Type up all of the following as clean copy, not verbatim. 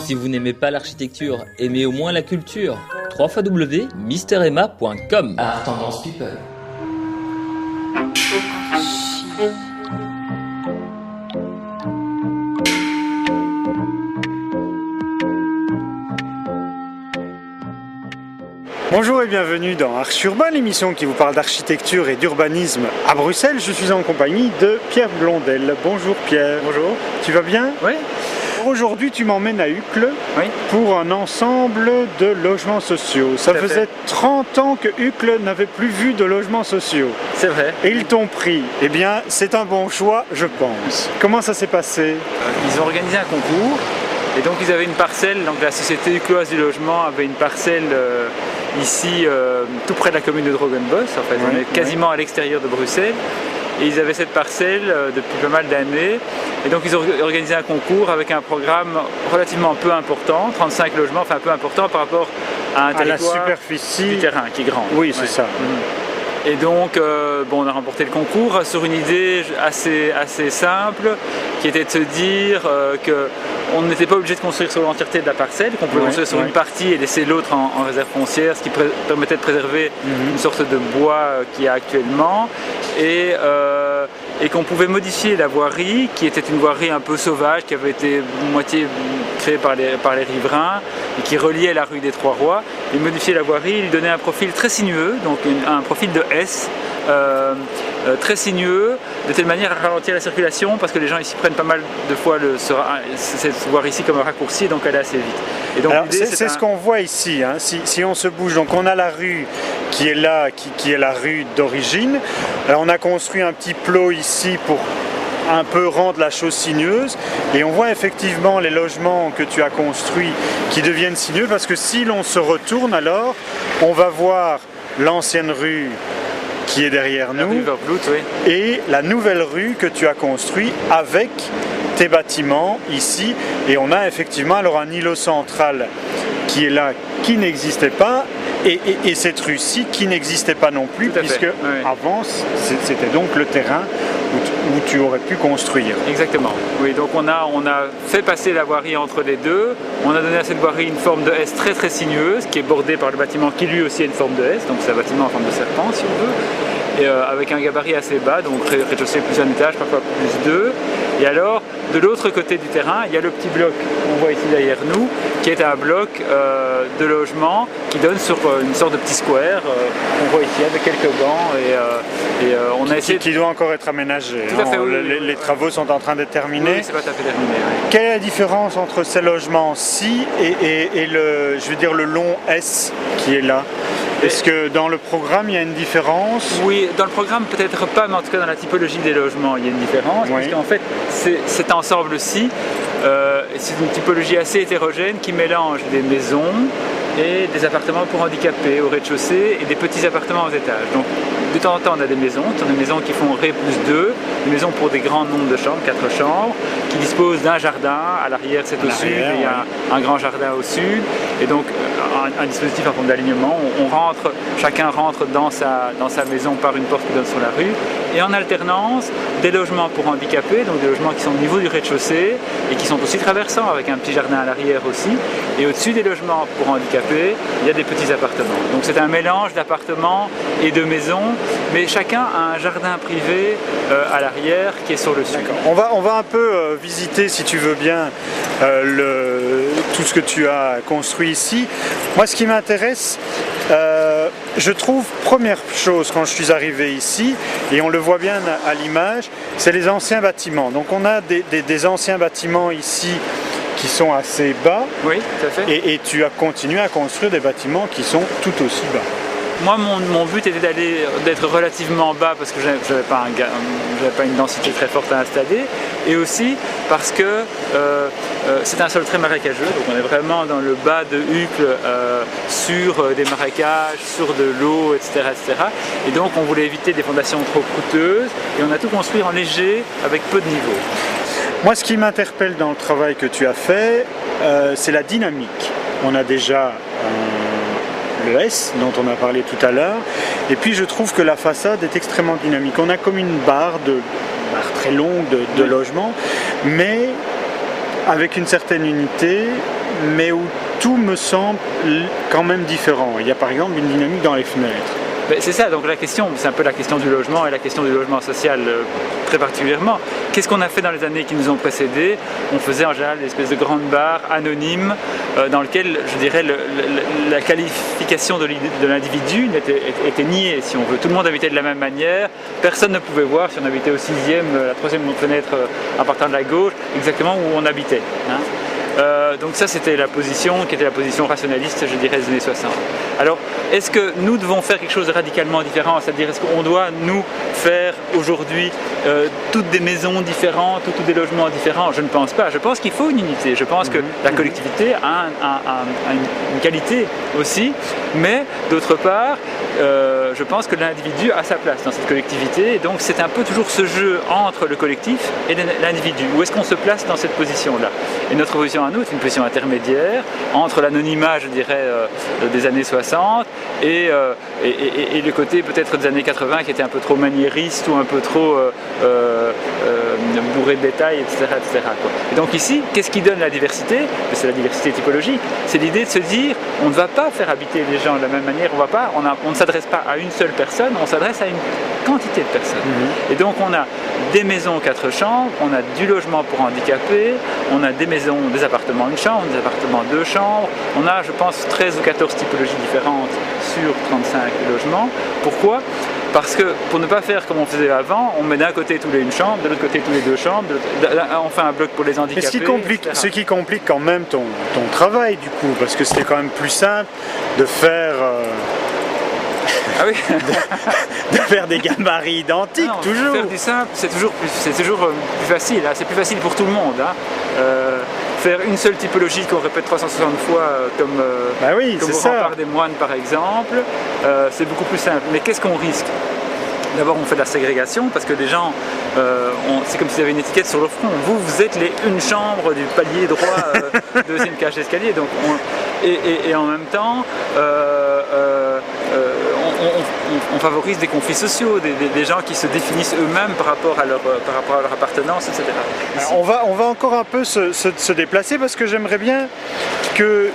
Si vous n'aimez pas l'architecture, aimez au moins la culture. www.misteremma.com. Art Tendance People. Bonjour et bienvenue dans Arch Urbain, l'émission qui vous parle d'architecture et d'urbanisme à Bruxelles. Je suis en compagnie de Pierre Blondel. Bonjour Pierre. Bonjour. Tu vas bien? Oui. Aujourd'hui, tu m'emmènes à Uccle pour un ensemble de logements sociaux. Ça faisait 30 ans que Uccle n'avait plus vu de logements sociaux. C'est vrai. Et ils t'ont pris. Eh bien, c'est un bon choix, je pense. Comment ça s'est passé? Ils ont organisé un concours et donc ils avaient une parcelle. Donc la société ucloise du logement avait une parcelle ici, tout près de la commune de Drogenbos. En fait, on est quasiment à l'extérieur de Bruxelles. Et ils avaient cette parcelle depuis pas mal d'années. Et donc ils ont organisé un concours avec un programme relativement peu important, 35 logements, enfin peu important par rapport à un territoire, la superficie du terrain qui est grand. Oui, c'est ça. Et donc on a remporté le concours sur une idée assez simple qui était de se dire qu'on n'était pas obligé de construire sur l'entièreté de la parcelle, qu'on pouvait construire sur une partie et laisser l'autre en réserve foncière, ce qui permettait de préserver une sorte de bois qu'il y a actuellement. Et qu'on pouvait modifier la voirie, qui était une voirie un peu sauvage, qui avait été moitié créée par les riverains et qui reliait la rue des Trois-Rois, et modifier la voirie, lui donnait un profil très sinueux, donc un profil de S, très sinueux, de telle manière à ralentir la circulation, parce que les gens ici prennent pas mal de fois cette voirie ici comme un raccourci, donc aller assez vite. Et donc, c'est ce qu'on voit ici, hein. Si on se bouge, donc on a la rue qui est là, qui est la rue d'origine. Alors on a construit un petit plot ici pour un peu rendre la chose sinueuse, et on voit effectivement les logements que tu as construits qui deviennent sinueux, parce que si l'on se retourne alors, on va voir l'ancienne rue qui est derrière nous, et la nouvelle rue que tu as construite avec tes bâtiments ici, et on a effectivement alors un îlot central qui est là, qui n'existait pas, et cette rue-ci qui n'existait pas non plus, puisque avant c'était donc le terrain où tu aurais pu construire. Exactement. Oui, donc on a fait passer la voirie entre les deux. On a donné à cette voirie une forme de S très très sinueuse, qui est bordée par le bâtiment qui lui aussi a une forme de S, donc c'est un bâtiment en forme de serpent si on veut, et avec un gabarit assez bas, donc rez-de-chaussée plus un étage, parfois plus deux. Et alors, de l'autre côté du terrain, il y a le petit bloc qu'on voit ici derrière nous, qui est un bloc de logement qui donne sur une sorte de petit square qu'on voit ici avec quelques bancs, et on a essayé... Qui doit encore être aménagé. Tout à fait, les travaux sont en train d'être terminés. Oui, c'est pas tout à fait terminé. Oui. Quelle est la différence entre ces logements-ci et le long S qui est là? Est-ce que dans le programme il y a une différence? Oui, dans le programme peut-être pas, mais en tout cas dans la typologie des logements il y a une différence, puisqu'en fait cet ensemble-ci, c'est une typologie assez hétérogène qui mélange des maisons et des appartements pour handicapés au rez-de-chaussée et des petits appartements aux étages. Donc de temps en temps on a des maisons qui font Ré plus 2, des maisons pour des grands nombres de chambres, 4 chambres, qui disposent d'un jardin, à l'arrière c'est au sud, et il y a un grand jardin au sud, et donc un dispositif en forme d'alignement, chacun rentre dans sa maison par une porte qui donne sur la rue, et en alternance des logements pour handicapés, donc des logements qui sont au niveau du rez-de-chaussée et qui sont aussi traversants avec un petit jardin à l'arrière aussi, et au-dessus des logements pour handicapés, il y a des petits appartements. Donc c'est un mélange d'appartements et de maisons, mais chacun a un jardin privé à l'arrière qui est sur le sud. On va un peu visiter, si tu veux bien, tout ce que tu as construit ici. Moi, ce qui m'intéresse, je trouve, première chose quand je suis arrivé ici, et on le voit bien à l'image, c'est les anciens bâtiments. Donc on a des anciens bâtiments ici qui sont assez bas, oui, tout à fait. Et tu as continué à construire des bâtiments qui sont tout aussi bas. Moi, mon but était d'être relativement bas parce que j'avais pas une densité très forte à installer, et aussi parce que c'est un sol très marécageux, donc on est vraiment dans le bas de Uccle, sur des marécages, sur de l'eau, etc., etc. Et donc on voulait éviter des fondations trop coûteuses, et on a tout construit en léger avec peu de niveau. Moi, ce qui m'interpelle dans le travail que tu as fait, c'est la dynamique. On a déjà le S dont on a parlé tout à l'heure, et puis je trouve que la façade est extrêmement dynamique. On a comme une barre très longue de logement, mais avec une certaine unité, mais où tout me semble quand même différent. Il y a par exemple une dynamique dans les fenêtres. C'est ça, donc la question, c'est un peu la question du logement et la question du logement social très particulièrement. Qu'est-ce qu'on a fait dans les années qui nous ont précédés? On faisait en général des espèces de grandes barres anonymes dans lesquelles, je dirais, la qualification de l'individu était niée, si on veut. Tout le monde habitait de la même manière, personne ne pouvait voir, si on habitait au 6e, la 3e fenêtre en partant de la gauche, exactement où on habitait. Hein. Donc ça c'était la position qui était la position rationaliste, je dirais, des années 60. Alors est-ce que nous devons faire quelque chose de radicalement différent, c'est-à-dire est-ce qu'on doit nous faire aujourd'hui toutes des maisons différentes ou tous des logements différents? Je ne pense pas, je pense qu'il faut une unité, je pense que la collectivité a une qualité aussi, mais d'autre part je pense que l'individu a sa place dans cette collectivité, et donc c'est un peu toujours ce jeu entre le collectif et l'individu. Où est-ce qu'on se place dans cette position-là? Et notre position à nous, c'est une position intermédiaire entre l'anonymat, je dirais, des années 60 et le côté peut-être des années 80 qui était un peu trop maniériste ou un peu trop bourré de détails, etc. quoi. Et donc ici, qu'est-ce qui donne la diversité? C'est la diversité typologique. C'est l'idée de se dire, on ne va pas faire habiter les gens de la même manière, on ne s'adresse pas à une seule personne, on s'adresse à une quantité de personnes. Et donc on a des maisons 4 chambres, on a du logement pour handicapés, on a des maisons, des appartements 1 chambre, des appartements 2 chambres, on a je pense 13 ou 14 typologies différentes sur 35 logements. Pourquoi? Parce que pour ne pas faire comme on faisait avant, on met d'un côté tous les 1 chambre, de l'autre côté tous les 2 chambres, on fait un bloc pour les handicapés. Ce qui complique quand même ton travail du coup, parce que c'était quand même plus simple de faire... Ah oui. de faire des gabarits identiques, non, toujours. Faire du simple, c'est toujours plus facile. Hein. C'est plus facile pour tout le monde. Hein. Faire une seule typologie qu'on répète 360 fois, comme au rempart des moines par exemple, c'est beaucoup plus simple. Mais qu'est-ce qu'on risque? D'abord, on fait de la ségrégation parce que les gens, c'est comme s'il y avait une étiquette sur le front. Vous êtes les 1 chambre du palier droit, 2e cage d'escalier. Donc, et en même temps, on favorise des conflits sociaux, des gens qui se définissent eux-mêmes par rapport à leur appartenance, etc. Ici, on va encore un peu se déplacer parce que j'aimerais bien que...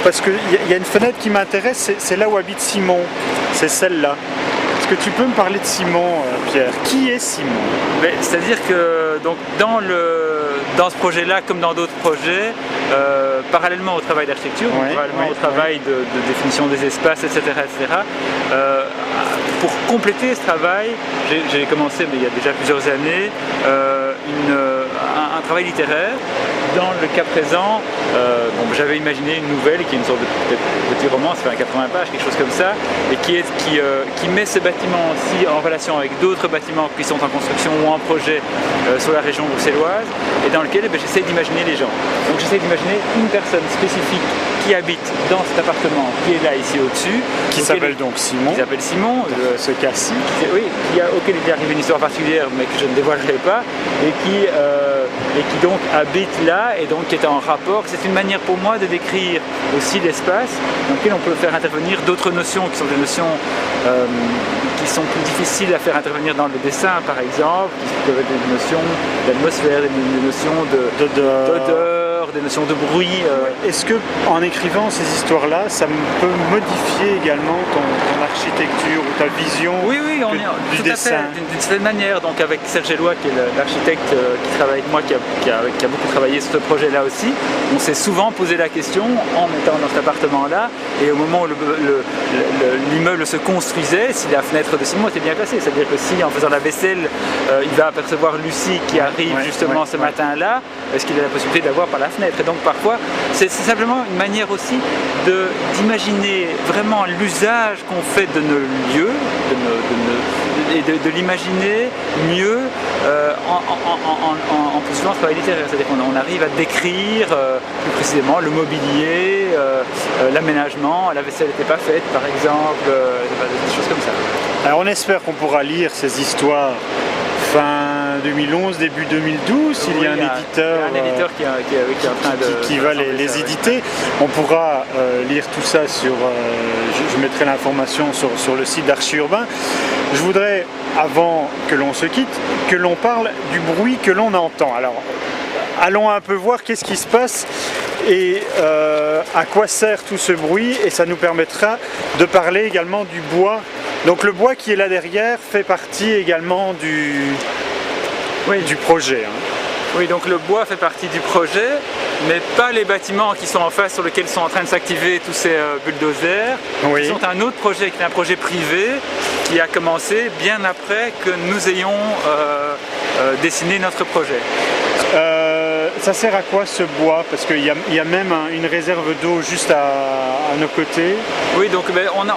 parce qu'il y a une fenêtre qui m'intéresse, c'est là où habite Simon, c'est celle-là. Est-ce que tu peux me parler de Simon, Pierre? Qui est Simon? C'est-à-dire que donc, dans ce projet-là, comme dans d'autres projets, parallèlement au travail d'architecture, parallèlement au travail de définition des espaces, etc., pour compléter ce travail, j'ai commencé, mais il y a déjà plusieurs années, un travail littéraire. Dans le cas présent, j'avais imaginé une nouvelle qui est une sorte de petit roman, ça fait 80 pages, quelque chose comme ça, et qui met ce bâtiment-ci en relation avec d'autres bâtiments qui sont en construction ou en projet sur la région bruxelloise, et dans lequel j'essaie d'imaginer les gens. Donc j'essaie d'imaginer une personne spécifique qui habite dans cet appartement qui est là ici au-dessus. Qui s'appelle donc Simon. Qui s'appelle Simon. Ce cas-ci. Oui, auquel il est arrivé une histoire particulière mais que je ne dévoilerai pas, et qui donc habite là et donc qui est en rapport. C'est une manière pour moi de décrire aussi l'espace dans lequel on peut faire intervenir d'autres notions qui sont des notions qui sont plus difficiles à faire intervenir dans le dessin par exemple, qui peuvent être des notions d'atmosphère, des notions d'odeur, des notions de bruit. Est-ce que en écrivant ces histoires-là, ça peut modifier également ton architecture ou ta vision du dessin? D'une certaine manière. Donc avec Serge Eloi, qui est l'architecte qui travaille avec moi, qui a beaucoup travaillé sur ce projet-là aussi, on s'est souvent posé la question en étant dans cet appartement-là, et au moment où l'immeuble se construisait, si la fenêtre de Simon était bien placée, c'est-à-dire que si en faisant la vaisselle, il va apercevoir Lucie qui arrive justement ce matin-là, est-ce qu'il a la possibilité d'avoir par la fenêtre? Et donc parfois, c'est simplement une manière aussi d'imaginer vraiment l'usage qu'on fait de nos lieux, et de l'imaginer mieux en poursuivant ce travail littéraire. C'est-à-dire qu'on arrive à décrire plus précisément le mobilier, l'aménagement, la vaisselle n'était pas faite par exemple, des choses comme ça. Alors on espère qu'on pourra lire ces histoires fin 2011, début 2012, il y a un éditeur qui est en train de... qui va les éditer. On pourra lire tout ça sur... je mettrai l'information sur le site d'Archi Urbain. Je voudrais, avant que l'on se quitte, que l'on parle du bruit que l'on entend. Alors, allons un peu voir qu'est-ce qui se passe et à quoi sert tout ce bruit, et ça nous permettra de parler également du bois. Donc le bois qui est là derrière fait partie également du projet. Hein. Oui, donc le bois fait partie du projet, mais pas les bâtiments qui sont en face sur lesquels sont en train de s'activer tous ces bulldozers. Oui. Qui sont un autre projet, qui est un projet privé qui a commencé bien après que nous ayons dessiné notre projet. Ça sert à quoi ce bois? Parce qu'il y a même une réserve d'eau juste à nos côtés. Oui, donc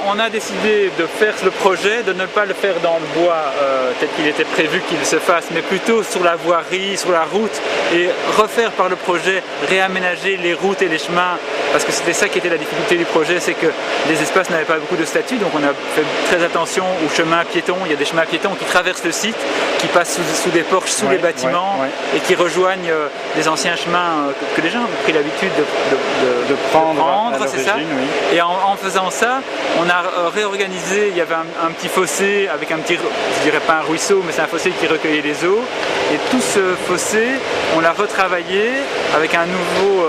on a décidé de faire le projet, de ne pas le faire dans le bois tel qu'il était prévu qu'il se fasse, mais plutôt sur la voirie, sur la route, et refaire par le projet, réaménager les routes et les chemins, parce que c'était ça qui était la difficulté du projet, c'est que les espaces n'avaient pas beaucoup de statut, donc on a fait très attention aux chemins piétons. Il y a des chemins piétons qui traversent le site, qui passent sous des porches, sous les bâtiments, et qui rejoignent des anciens chemins que les gens ont pris l'habitude de prendre, c'est ça. Oui. Et en faisant ça, on a réorganisé. Il y avait un petit fossé avec un petit, je dirais pas un ruisseau, mais c'est un fossé qui recueillait les eaux. Et tout ce fossé, on l'a retravaillé avec un nouveau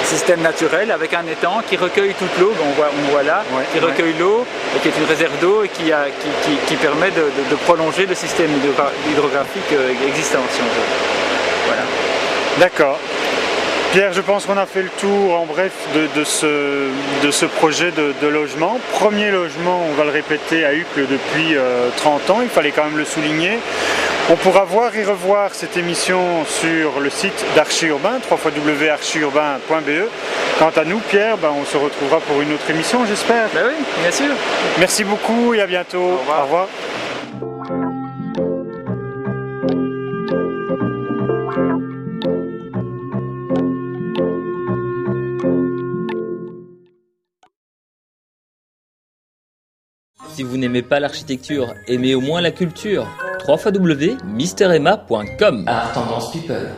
système naturel, avec un étang qui recueille toute l'eau, on voit là, qui recueille l'eau, et qui est une réserve d'eau et qui permet de prolonger le système hydrographique existant, si on veut. Voilà. D'accord. Pierre, je pense qu'on a fait le tour en bref de ce projet de logement. Premier logement, on va le répéter, à Uccle depuis 30 ans, il fallait quand même le souligner. On pourra voir et revoir cette émission sur le site d'Archiurbain, www.archiurbain.be. Quant à nous, Pierre, on se retrouvera pour une autre émission, j'espère. Ben oui, bien sûr. Merci beaucoup et à bientôt. Au revoir. Au revoir. Si vous n'aimez pas l'architecture, aimez au moins la culture. www.misteremma.com. Art Tendance People.